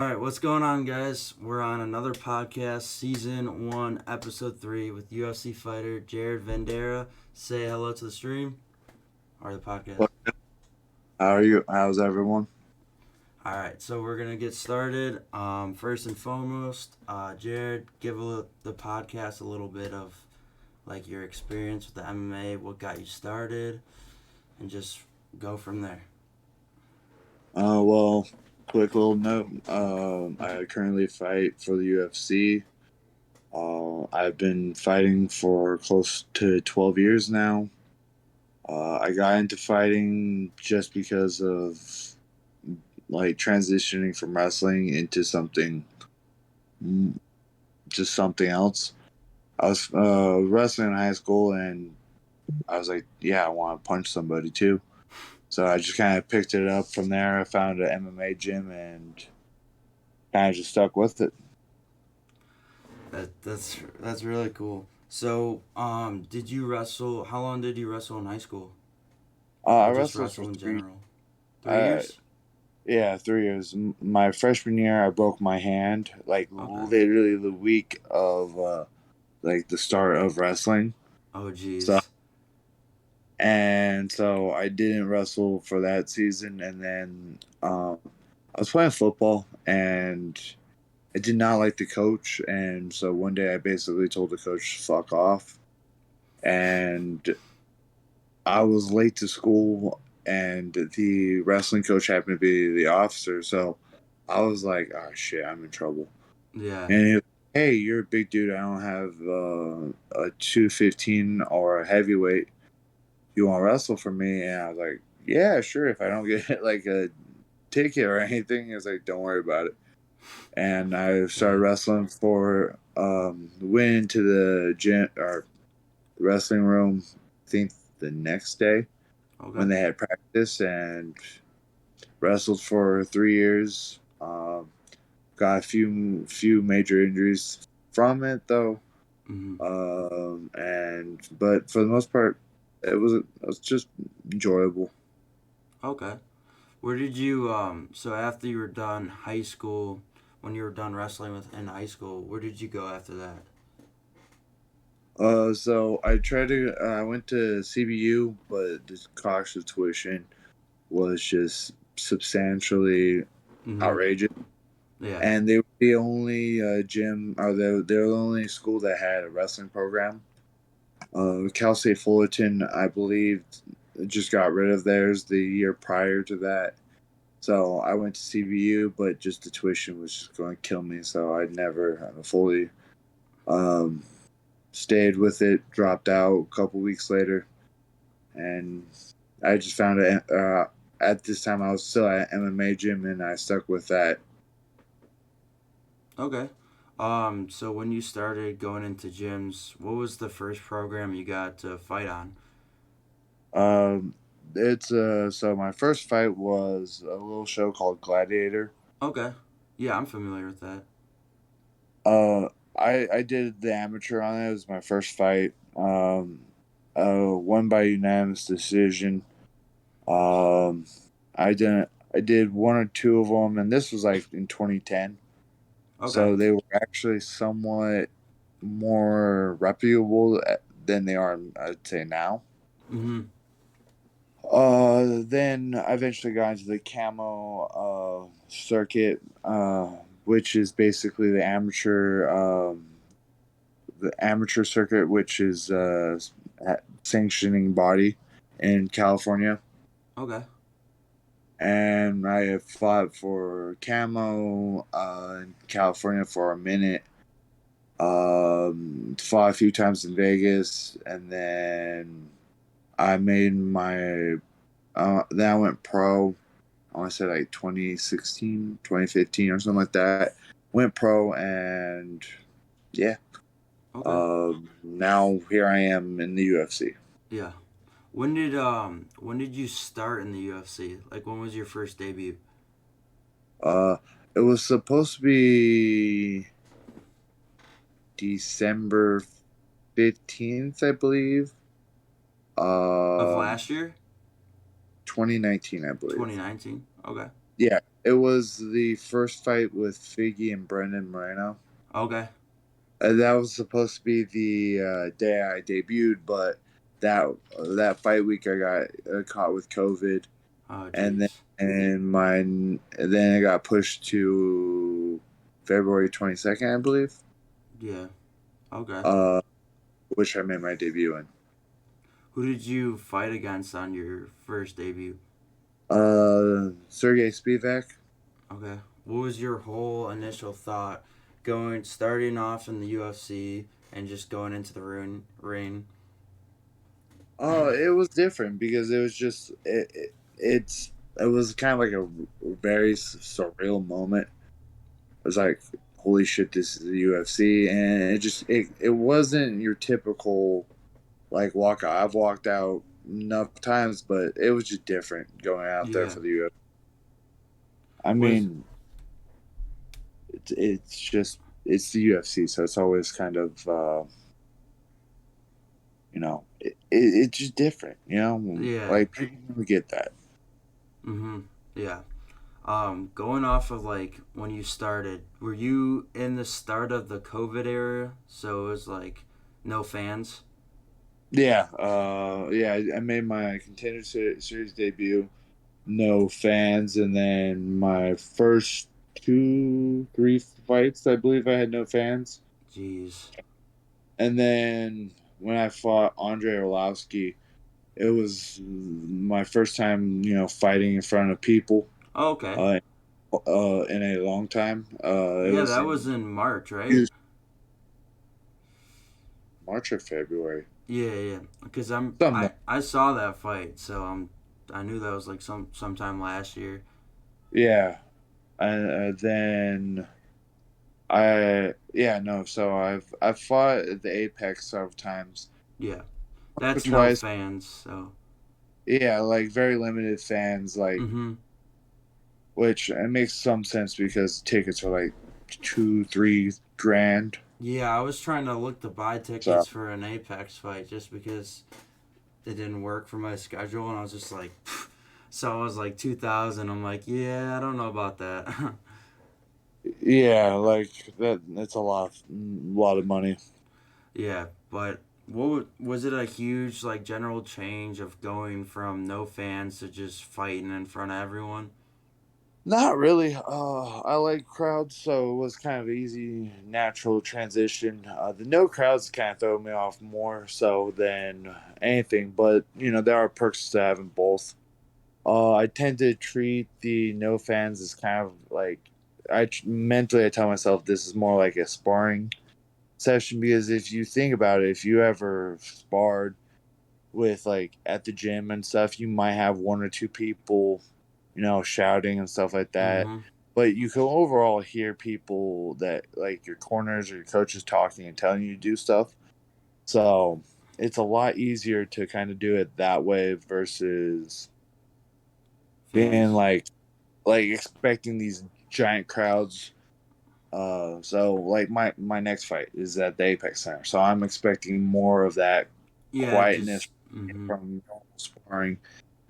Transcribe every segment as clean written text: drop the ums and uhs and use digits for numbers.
All right, what's going on, guys? We're on another podcast, season 1, episode 3, with UFC fighter Jared Vanderaa. Say hello to the stream or the podcast. What- How are you? How's everyone? All right, so we're gonna get started. First and foremost, Jared, the podcast a little bit of like your experience with the MMA, what got you started, and just go from there. Well, quick little note. I currently fight for the UFC. I've been fighting for close to 12 years now. I got into fighting just because of like transitioning from wrestling into mm, just something else. I was wrestling in high school, and I was like, yeah, I want to punch somebody too. So I just kind of picked it up from there. I found an MMA gym and kind of just stuck with it. That's really cool. So, did you wrestle? How long did you wrestle in high school, I or just wrestled for wrestle in three. general? Three Uh, years. yeah, 3 years. My freshman year, I broke my hand, like Okay. literally the week of like the start of wrestling. Oh, So geez. so I didn't wrestle for that season, and then I was playing football, and I did not like the coach, and so one day I basically told the coach "fuck off," and I was late to school, and the wrestling coach happened to be the officer. So I was like, "Oh shit, I'm in trouble." Yeah. And he was, "Hey, you're a big dude. I don't have a 215 or a heavyweight. You want to wrestle for me?" And I was like, "Yeah, sure. If I don't get like a ticket or anything," he was like, "Don't worry about it." And I started Dang. wrestling for went into the gym or wrestling room. I think the next day Okay. when they had practice, and wrestled for 3 years. Got a few major injuries from it though, Hmm. and but for the most part, it was just enjoyable. Okay. Where did you So after you were done high school, when you were done wrestling with in high school, where did you go after that? So I tried to. I went to CBU, but the cost of tuition was just substantially Hmm. outrageous. Yeah. And they were the only gym, or they were the only school that had a wrestling program. Cal State Fullerton, I believe, just got rid of theirs the year prior to that. So I went to CBU, but just the tuition was just going to kill me. So I never fully um, stayed with it. Dropped out a couple weeks later, and I just found it. At this time, I was still at MMA gym, and I stuck with that. Okay. So when you started going into gyms, what was the first program you got to fight on? Um, it's so my first fight was a little show called Gladiator. Okay. Yeah, I'm familiar with that. Uh, I did the amateur on it. It was my first fight. Won by unanimous decision. Um, I didn't. I did one or two of them, and this was like in 2010. Okay. So they were actually somewhat more reputable than they are, I'd say now. Mm-hmm. Then I eventually got into the camo circuit, which is basically the amateur circuit, which is sanctioning body in California. Okay. And I have fought for camo in California for a minute. Fought a few times in Vegas, and then I made my. Then I went pro. I want to say like 2016, 2015, or something like that. Went pro, and yeah. Okay. Now here I am in the UFC. Yeah. When did you start in the UFC? Like when was your first debut? Uh, it was supposed to be December 15th, I believe. Of Um, last year? 2019, I believe. 2019. Okay. Yeah. It was the first fight with Figgy and Brendan Moreno. Okay. That was supposed to be the day I debuted, but that fight week I got caught with COVID, Oh, and then jeez. it got pushed to February 22nd, I believe. Yeah. Okay. Uh, which I made my debut in. Who did you fight against on your first debut? Sergey Spivak. Okay. What was your whole initial thought starting off in the UFC and just going into the ring? Oh, it was different because it was just it was kind of like a very surreal moment. It was like, holy shit, this is the UFC, and it wasn't your typical like walk out. I've walked out enough times, but it was just different going out there Yeah. for the UFC. I Was mean, it's the UFC, so it's always kind of it's just different. yeah. Like people don't get that. Mhm. Yeah. Going off of like when you started, were you in the start of the COVID era? So it was like no fans. Yeah, yeah. I made my contender series debut. No fans, and then my first two, three fights, I believe I had no fans. Jeez. And then when I fought Andre Orlovsky, it was my first time, fighting in front of people Oh, okay. uh, in a long time. It Yeah, was that was in in March, right? March or February. Yeah, yeah. Because I'm Something I like I saw that fight, so I knew that was like sometime last year. yeah. And then yeah, no. So I've fought at the Apex several times, Yeah, or that's no twice. fans. So. Yeah, like very limited fans, like Mhm. which it makes some sense because tickets are like 2, 3 grand. Yeah, I was trying to look to buy So tickets for an Apex fight just because it didn't work for my schedule, and I was just like, so I was like 2,000. I'm like, yeah, I don't know about that. yeah, like that's a lot of money. Yeah, but was it a huge like general change of going from no fans to just fighting in front of everyone? Not really. I like crowds, so it was kind of easy, natural transition. The no crowds kind of throw me off more so than anything, but there are perks to having both. I tend to treat the no fans as kind of like mentally I tell myself this is more like a sparring session because if you think about it, if you ever sparred with like at the gym and stuff, you might have one or two people, shouting and stuff like that. Mm-hmm. But you can overall hear people that like your corners or your coaches talking and telling you to do stuff. So it's a lot easier to kind of do it that way versus being Fans. like expecting these giant crowds. So like my next fight is at the Apex Center, so I'm expecting more of that Yeah, quietness just mm-hmm. from normal sparring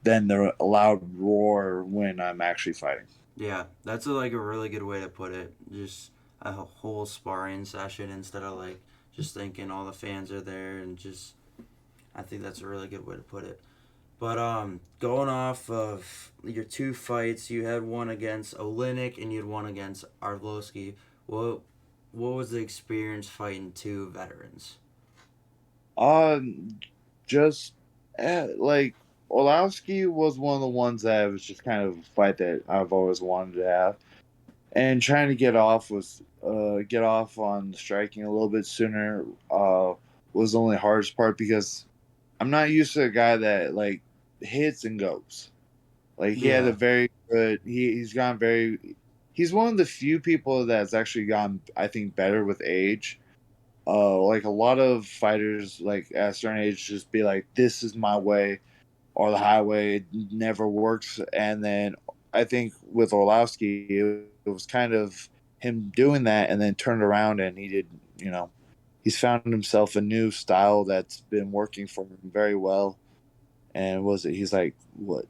than the loud roar when I'm actually fighting. Yeah, that's like a really good way to put it. Just a whole sparring session instead of like just thinking all the fans are there and just. I think that's a really good way to put it. But going off of your two fights, you had one against Olenek and you had one against Arlovsky. What what was the experience fighting two veterans? Um, just like Orlowski was one of the ones that was just kind of a fight that I've always wanted to have, and trying to get off on striking a little bit sooner was the only hardest part because I'm not used to a guy that like hits and goes. Like he had a Yeah, very good he's gone very he's one of the few people that's actually gotten I think better with age. Like a lot of fighters like at a certain age just be like, this is my way or the highway. It never works. And then I think with Orlowski, it was kind of him doing that and then turned around and he did, he's found himself a new style that's been working for him very well. And was it, he's like, what,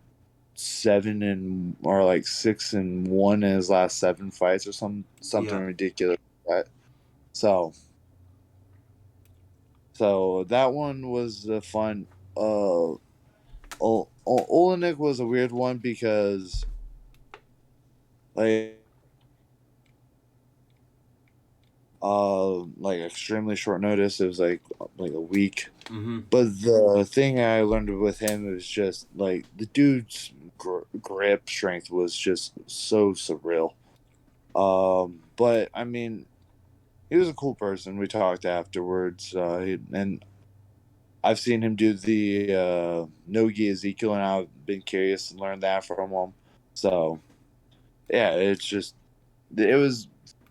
like 6-1 in his last 7 fights or something Yeah. ridiculous like that. So so that one was fun. Olenek was a weird one because like like extremely short notice. It was like a week. Mm-hmm. But the thing I learned with him was just like the dude's grip strength was just so surreal. But I mean, he was a cool person. We talked afterwards, and I've seen him do the Nogi Ezekiel, and I've been curious and learned that from him. So yeah, it's just it was,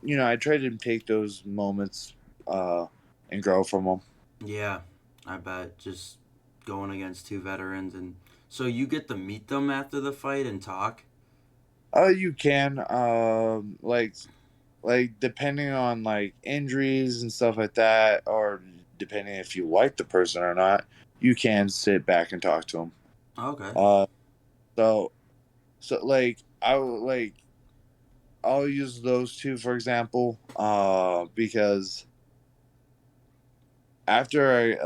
I tried to take those moments uh, and grow from them. Yeah, I bet. Just going against two veterans, and so you get to meet them after the fight and talk. You can like depending on like injuries and stuff like that, or depending if you like the person or not, you can sit back and talk to them. Okay. Uh, so like I'll use those two for example, because after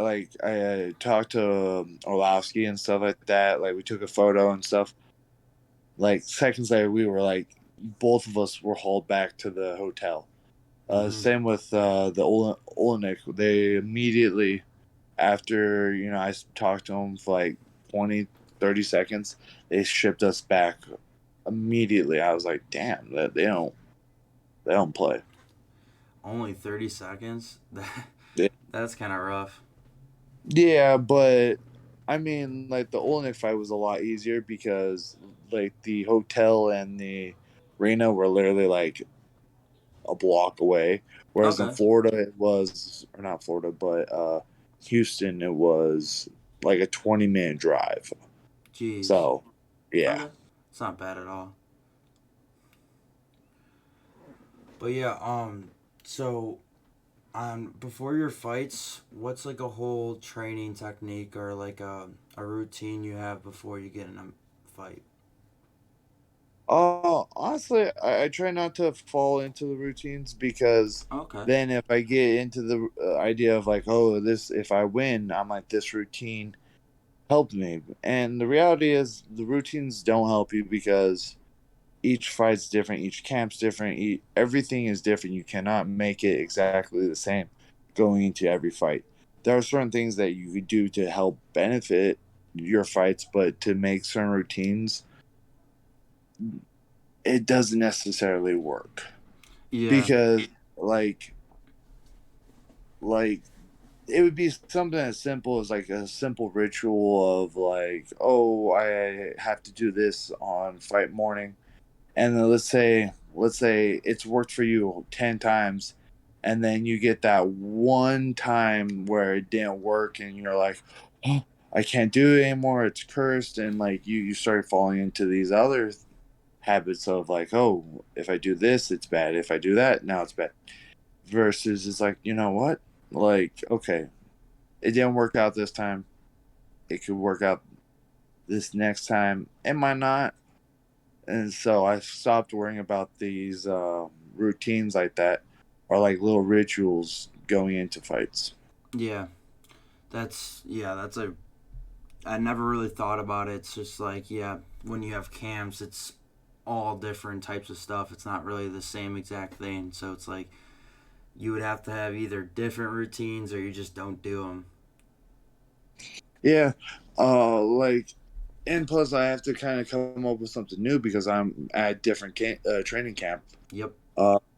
I talked to Orlovsky and stuff like that, like we took a photo and stuff. Like seconds later, we were like both of us were hauled back to the hotel. Mm-hmm. Same with the Olenek. They immediately after I talked to them for like 20, 30 seconds, they shipped us back immediately. I was like, damn, that they don't play. Only 30 seconds. Yeah, That's kind of rough. yeah, but I mean, like the Olenek fight was a lot easier because like the hotel and the arena were literally like a block away. Whereas in Okay. Florida, it was, or not Florida, but Houston, it was like a 20-minute drive. Jeez. So, yeah. Okay. It's not bad at all. But yeah. So before your fights, what's like a whole training technique or like a routine you have before you get in a fight? Honestly, I try not to fall into the routines because Okay. then if I get into the idea of like, oh, this, if I win, I'm like, this routine helped me. And the reality is, the routines don't help you because each fight's different, each camp's different, everything is different. You cannot make it exactly the same going into every fight. There are certain things that you could do to help benefit your fights, but to make certain routines, it doesn't necessarily work Yeah. because like it would be something as simple as like a simple ritual of like, oh, I have to do this on fight morning, and then let's say it's worked for you 10 times, and then you get that one time where it didn't work and you're like, oh, I can't do it anymore, it's cursed, and like you start falling into these other habits of like, oh, if I do this it's bad, if I do that now it's bad, versus it's like, you know what, like, okay, it didn't work out this time, it could work out this next time, it might not. And so I stopped worrying about these routines like that, or like little rituals going into fights. Yeah. That's a I never really thought about it. It's just like, yeah, when you have camps, it's all different types of stuff. It's not really the same exact thing. So it's like you would have to have either different routines or you just don't do them. Yeah, like, and plus I have to kind of come up with something new because I'm at different training camp. Yep.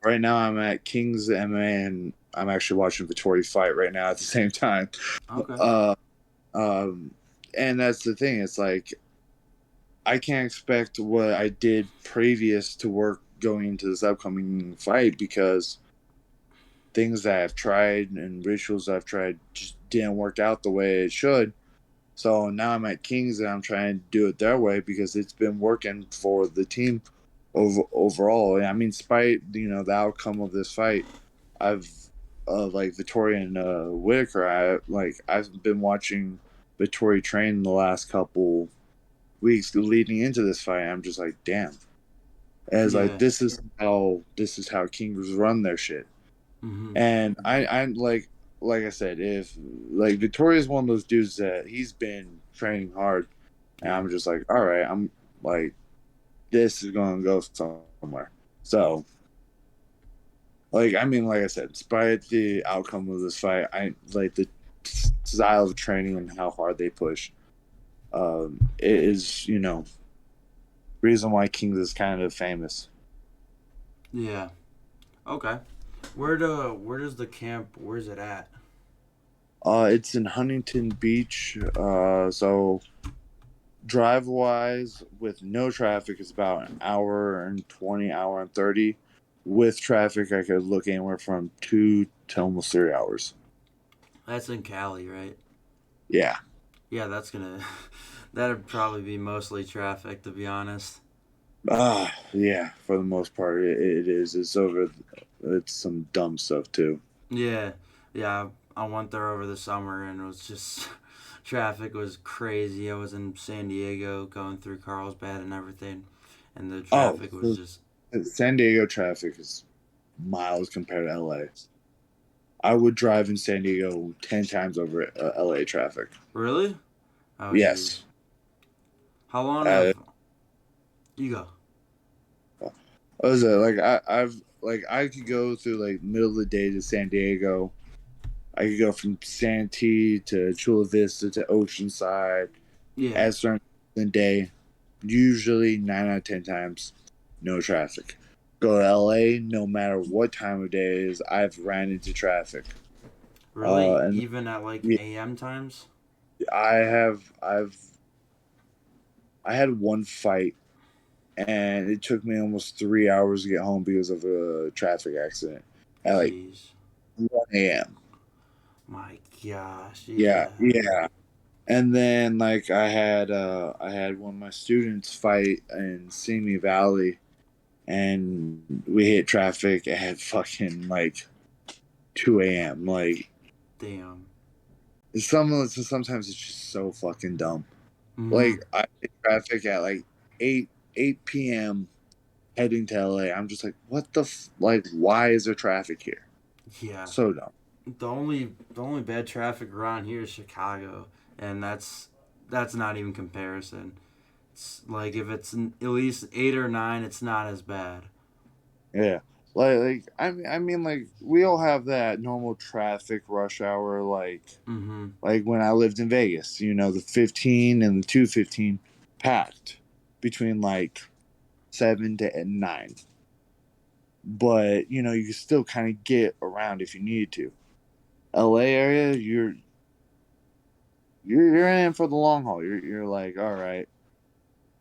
Right now I'm at King's MMA, and I'm actually watching Vittori fight right now at the same time. Okay. Uh, um, and that's the thing. It's like I can't expect what I did previous to work going into this upcoming fight because things that I've tried and rituals I've tried just didn't work out the way it should. So now I'm at Kings and I'm trying to do it their way because it's been working for the team overall. I mean, despite the outcome of this fight, I've like Victoria and Whitaker. I've been watching Victoria train the last couple weeks leading into this fight. I'm just like, damn. As like Yeah. this is how Kings run their shit. Mhm. And I'm like I said, if like Victoria's one of those dudes that he's been training hard, and Yeah. I'm just like, all right, I'm like, this is gonna go somewhere. So like I mean, like I said, despite the outcome of this fight, I like the style of training and how hard they push. It is reason why Kings is kind of famous. Yeah. Okay. Where does the camp? Where's it at? It's in Huntington Beach. So drive wise, with no traffic, it's about an hour and 20, hour and 30. With traffic, I could look anywhere from 2 to almost 3 hours. That's in Cali, right? Yeah. Yeah, that's gonna. That'd probably be mostly traffic, to be honest. Yeah, for the most part, it is. It's some dumb stuff too. Yeah. Yeah. I went there over the summer and it was just traffic was crazy. I was in San Diego going through Carlsbad and everything, and the Oh, traffic was just San Diego traffic is miles compared to LA. I would drive in San Diego 10 times over LA traffic. really. Oh jeez. Yes. How long Uh, have you go? what was it? I could go through like middle of the day to San Diego. I could go from Santee to Chula Vista to Oceanside Yeah. at certain the day. Usually 9 out of 10 times, no traffic. Go to LA, no matter what time of day it is, I've ran into traffic. Really? And Even at like yeah, AM times? I had one fight, and it took me almost 3 hours to get home because of a traffic accident at like Jeez. 1 a.m. My gosh. Yeah, Yeah. yeah. And then like I had one of my students fight in Simi Valley, and we hit traffic at fucking like 2 a.m. Like Damn. sometimes it's just so fucking dumb. Mhm. Like I hit traffic at like 8 p.m. heading to LA. I'm just like, what like? Why is there traffic here? Yeah. So dumb. The only bad traffic around here is Chicago, and that's not even comparison. It's like if it's at least 8 or 9, it's not as bad. Yeah. I mean, like we all have that normal traffic rush hour, Mhm. like when I lived in Vegas, the 15 and the 215 packed between like 7 to 9. But you can still kind of get around if you need to. LA area, you're in for the long haul. You're like, all right,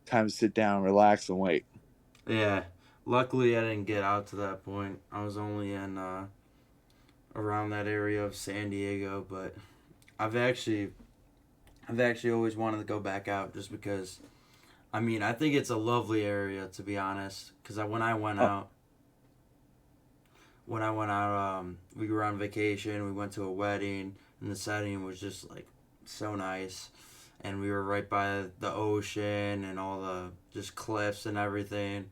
time to sit down, relax, and wait. Yeah. Luckily, I didn't get out to that point. I was only in around that area of San Diego, but I've actually I've actually always wanted to go back out just because I mean, I think it's a lovely area to be honest. Because Oh, when I went out, we were on vacation. We went to a wedding, and the setting was just like so nice. And we were right by the ocean and all the just cliffs and everything.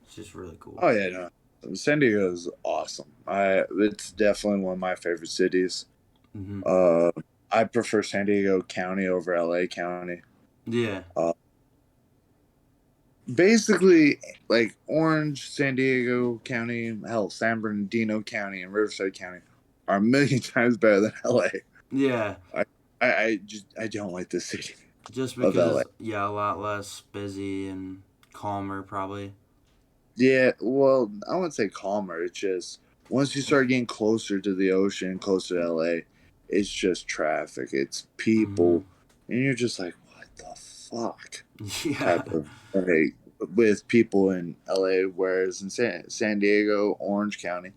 It's just really cool. oh yeah, no. San Diego is awesome. It's definitely one of my favorite cities. Hmm. Uh, I prefer San Diego County over LA County. Yeah, Uh, Basically, like Orange, San Diego County, hell, San Bernardino County, and Riverside County are a million times better than LA. yeah. I don't like the city Just of LA. because, yeah, a lot less busy and calmer, probably. Yeah, well, I wouldn't say calmer. It's just once you start getting closer to the ocean, closer to LA, it's just traffic. It's Hmm. people, and you're just like, what the fuck? Yeah. Type of like with people in LA, whereas in San Diego, Orange County,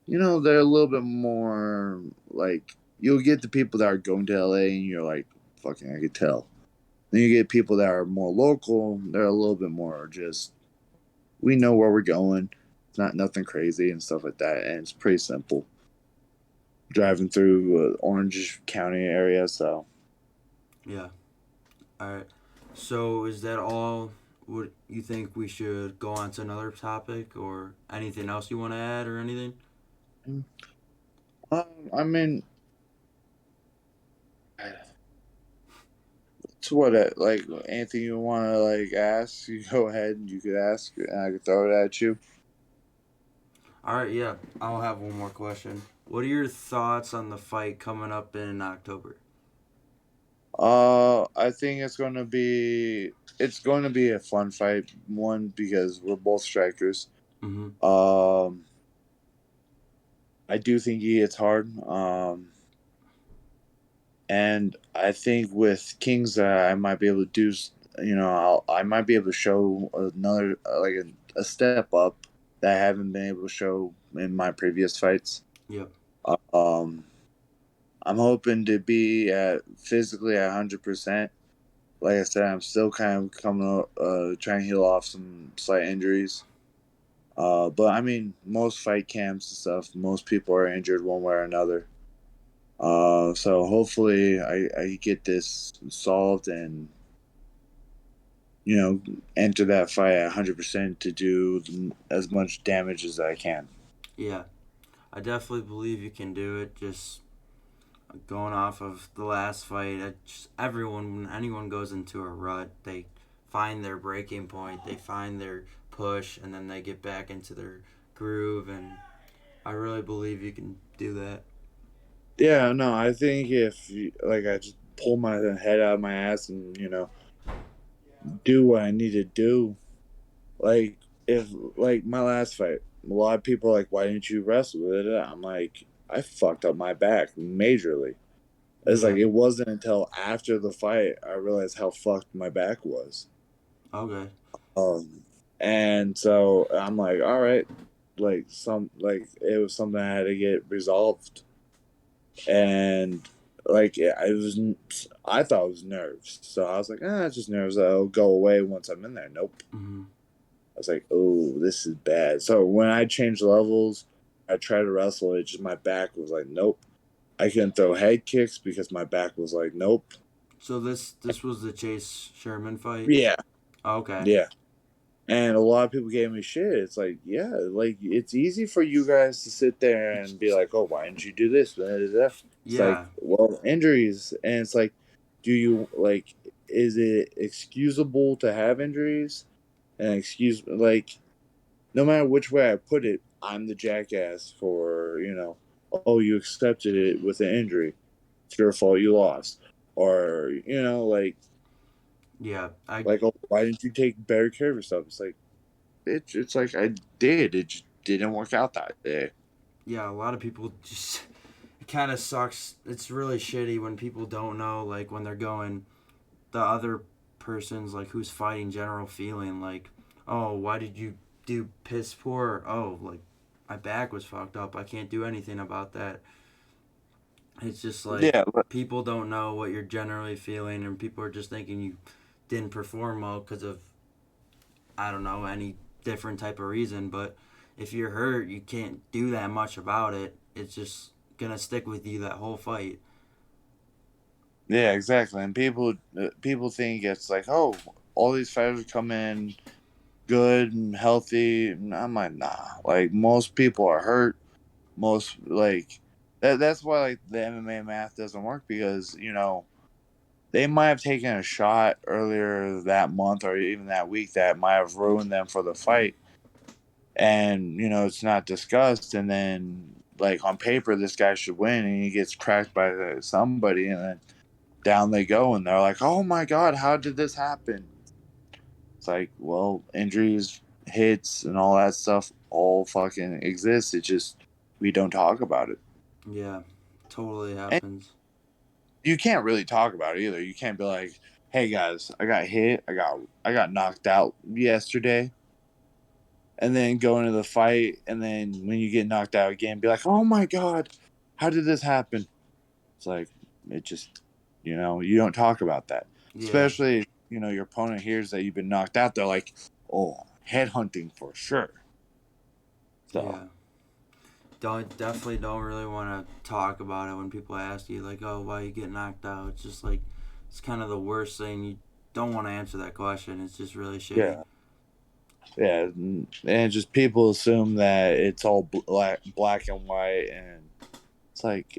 they're a little bit more like you'll get the people that are going to LA, and you're like, fucking, I could tell. Then you get people that are more local. They're a little bit more just we know where we're going. It's not nothing crazy and stuff like that, and it's pretty simple. Driving through Orange County area, so Yeah. All right. So is that all? Would you think we should go on to another topic or anything else you want to add or anything? I mean, it's what like anything you want to like ask, you go ahead and you could ask, and I could throw it at you. All right, yeah. I'll have one more question. What are your thoughts on the fight coming up in October? I think it's going to be a fun fight. One, because we're both strikers. Mm-hmm. Um, I do think he hits hard. And I think with Kings, I might be able to do. I might be able to show another a step up that I haven't been able to show in my previous fights. Yep. Um, I'm hoping to be at physically at 100%. Like I said, I'm still kind of trying to heal off some slight injuries. But I mean, most fight camps and stuff, most people are injured one way or another. So hopefully I get this solved and enter that fight at 100% to do as much damage as I can. Yeah. I definitely believe you can do it. Just going off of the last fight, everyone, when anyone goes into a rut, they find their breaking point, they find their push, and then they get back into their groove. And I really believe you can do that. Yeah, no, I think if I just pull my head out of my ass and do what I need to do. Like if like my last fight, a lot of people are like, "Why didn't you wrestle with it?" I'm like, I fucked up my back majorly. It's like Yeah. it wasn't until after the fight I realized how fucked my back was. Okay. Um, and so I'm like, all right, it was something I had to get resolved, and I thought it was nerves, so I was like, it's just nerves that'll go away once I'm in there. Nope. Mm-hmm. I was like, oh, this is bad. So when I changed levels, I tried to wrestle. It just my back was like, nope. I couldn't throw head kicks because my back was like, nope. So this was the Chase Sherman fight. Yeah, Okay. yeah. And a lot of people gave me shit. It's like, yeah, like it's easy for you guys to sit there and be like, oh, why didn't you do this? It's like, Yeah. well, injuries, and it's like, do you like? Is it excusable to have injuries? And excuse like no matter which way I put it, I'm the jackass for, oh, you accepted it with an injury. It's your fault you lost. Or, Yeah. I oh, why didn't you take better care of yourself? It's like, it's like I did. It just didn't work out that day. yeah. A lot of people just it kind of sucks. It's really shitty when people don't know, like when they're going the other person's like who's fighting general feeling like, oh, why did you do piss poor? Oh, like my back was fucked up. I can't do anything about that. It's just like Yeah, people don't know what you're generally feeling, and people are just thinking you didn't perform well because of I don't know any different type of reason. But if you're hurt, you can't do that much about it. It's just gonna stick with you that whole fight. yeah, exactly. And people think it's like, oh, all these fighters come in good and healthy. And I'm like, nah. Like most people are hurt. Most that's why like the MMA math doesn't work because they might have taken a shot earlier that month or even that week that might have ruined them for the fight, and it's not discussed, and then like on paper this guy should win and he gets cracked by somebody, and then down they go and they're like, oh my god, how did this happen? It's like, well, injuries, hits, and all that stuff all fucking exists. It just we don't talk about it. Yeah, totally And happens. you can't really talk about it either. You can't be like, "Hey guys, I got hit. I got knocked out yesterday," and then go into the fight, and then when you get knocked out again, be like, "Oh my god, how did this happen?" It's like it just, you don't talk about that, Yeah, especially your opponent hears that you've been knocked out. They're like, "Oh, headhunting for sure." So yeah. Definitely don't really want to talk about it when people ask you like, oh, why you get knocked out. It's just like it's kind of the worst thing. don't want to answer that question. It's just really shitty. Yeah, yeah, and just people assume that it's all black and white, and it's like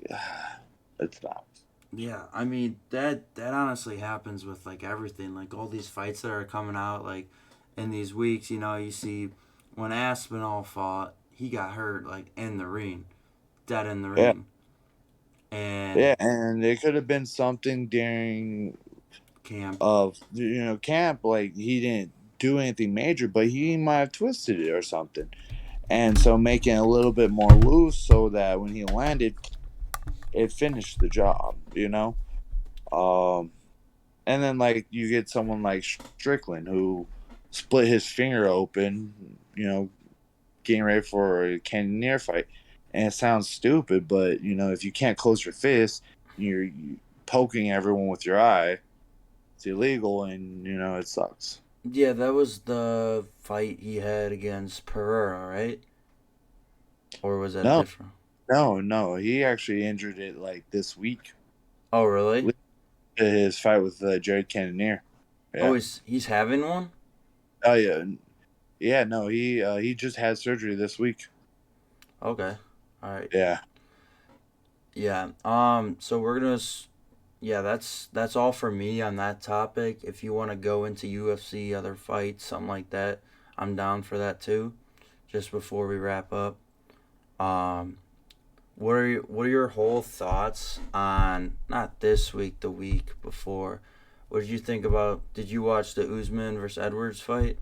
it's not. Yeah, I mean that honestly happens with like everything. Like all these fights that are coming out like in these weeks, you see when Aspinall fought, he got hurt like in the ring, dead in the Yeah, ring. And yeah, and it could have been something during camp. of camp, like he didn't do anything major, but he might have twisted it or something, and so making it a little bit more loose so that when he landed, it finished the job. Um, and then like you get someone like Strickland who split his finger open, getting ready for a cannoneer fight, and it sounds stupid, but if you can't close your fist, you're poking everyone with your eye. It's illegal, and it sucks. Yeah, that was the fight he had against Pereira, right? Or was that a No, different? no, no. He actually injured it like this week. Oh, really? His fight with Jared Cannonier. Oh, Yeah. he's having one? Oh yeah. Yeah. No, he just had surgery this week. Okay. All right. Yeah. Yeah. So we're gonna. Yeah, that's all for me on that topic. If you want to go into UFC, other fights, something like that, I'm down for that too. Just before we wrap up, um, what are your whole thoughts on not this week, the week before? What did you think about? Did you watch the Uzman versus Edwards fight?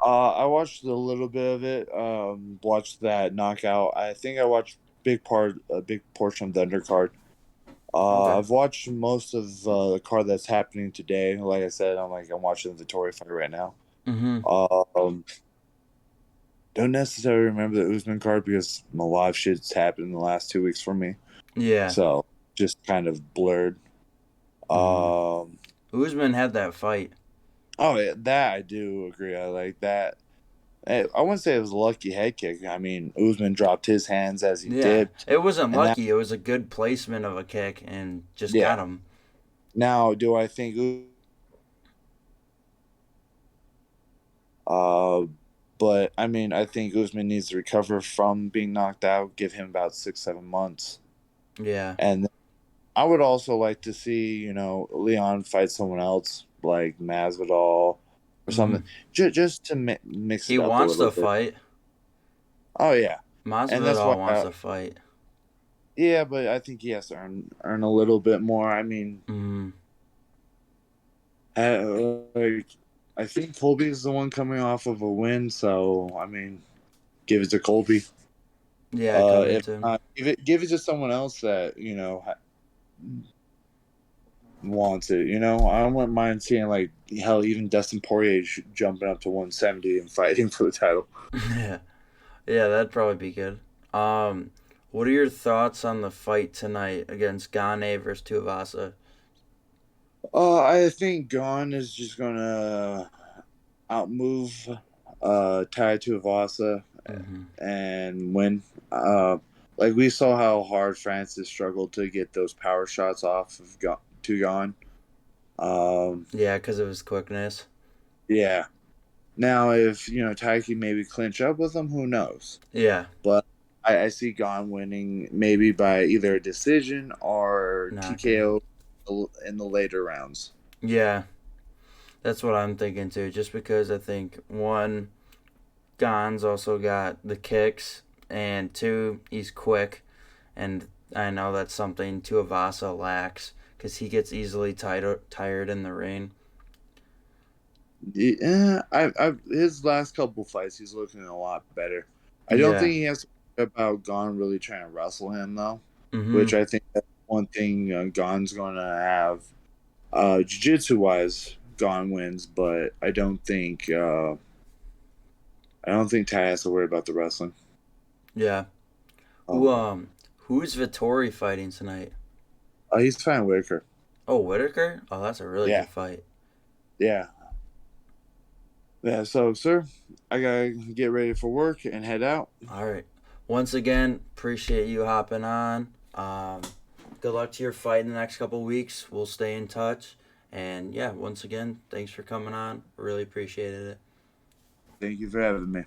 I watched a little bit of it. Watched that knockout. I think I watched a big portion of the undercard. Okay. I've watched most of the card that's happening today. Like I said, I'm watching the Vittori fight right now. Mhm. Um, don't necessarily remember the Usman card because a lot of shit's happened in the last 2 weeks for me. Yeah. So just kind of blurred. Mhm. Um, Uzman had that fight. oh yeah, that I do agree. I like that. I wouldn't say it was a lucky head kick. I mean, Usman dropped his hands as he Yeah, dipped, it wasn't and that lucky. It was a good placement of a kick and just got yeah. him. Now, do I think uh but I mean, I think Usman needs to recover from being knocked out. Give him about 6, 7 months, Yeah. and I would also like to see Leon fight someone else like Masvidal or something, Mhm. just to mix He it up a wants little to bit. fight. Oh yeah, and that's why. Masvidal wants to fight. Yeah, but I think he has to earn a little bit more. I mean, Mhm. like I think Colby is the one coming off of a win, so I mean, give it to Colby. Yeah, If Covington. not, give it to someone else that wants it. I don't mind seeing like hell, even Dustin Poirier jumping up to 170 and fighting for the title. Yeah. Yeah, that'd probably be good. Um, what are your thoughts on the fight tonight against Gane versus Tuivasa? I think Gon is just gonna outmove Tai Tuivasa Mhm. and win. Uh, like we saw how hard Francis struggled to get those power shots off of Gon. Um, Yeah, because of his quickness. yeah. Now, if Tai can maybe clinch up with him, who knows? Yeah. But I see Gon winning maybe by either a decision or Knockout. TKO in the later rounds. Yeah, that's what I'm thinking too. Just because I think one, Gon's also got the kicks, and two, he's quick, and I know that's something Tuivasa lacks because he gets easily tired in the ring. Yeah, his last couple fights, he's looking a lot better. I don't Yeah. think he has to worry about Gon really trying to wrestle him though, which Mhm. I think that's one thing Gon's going to have. Jiu-jitsu wise, Gon wins, but I don't think Ty has to worry about the wrestling. Yeah. Who Um, who's Vittori fighting tonight? he's fine, Whitaker. Oh, Whitaker. Oh, that's a really Yeah, good fight. yeah, yeah. So, sir, I gotta get ready for work and head out. All right. Once again, appreciate you hopping on. Good luck to your fight in the next couple weeks. We'll stay in touch, And yeah, once again, thanks for coming on. Really appreciated it. Thank you for having me.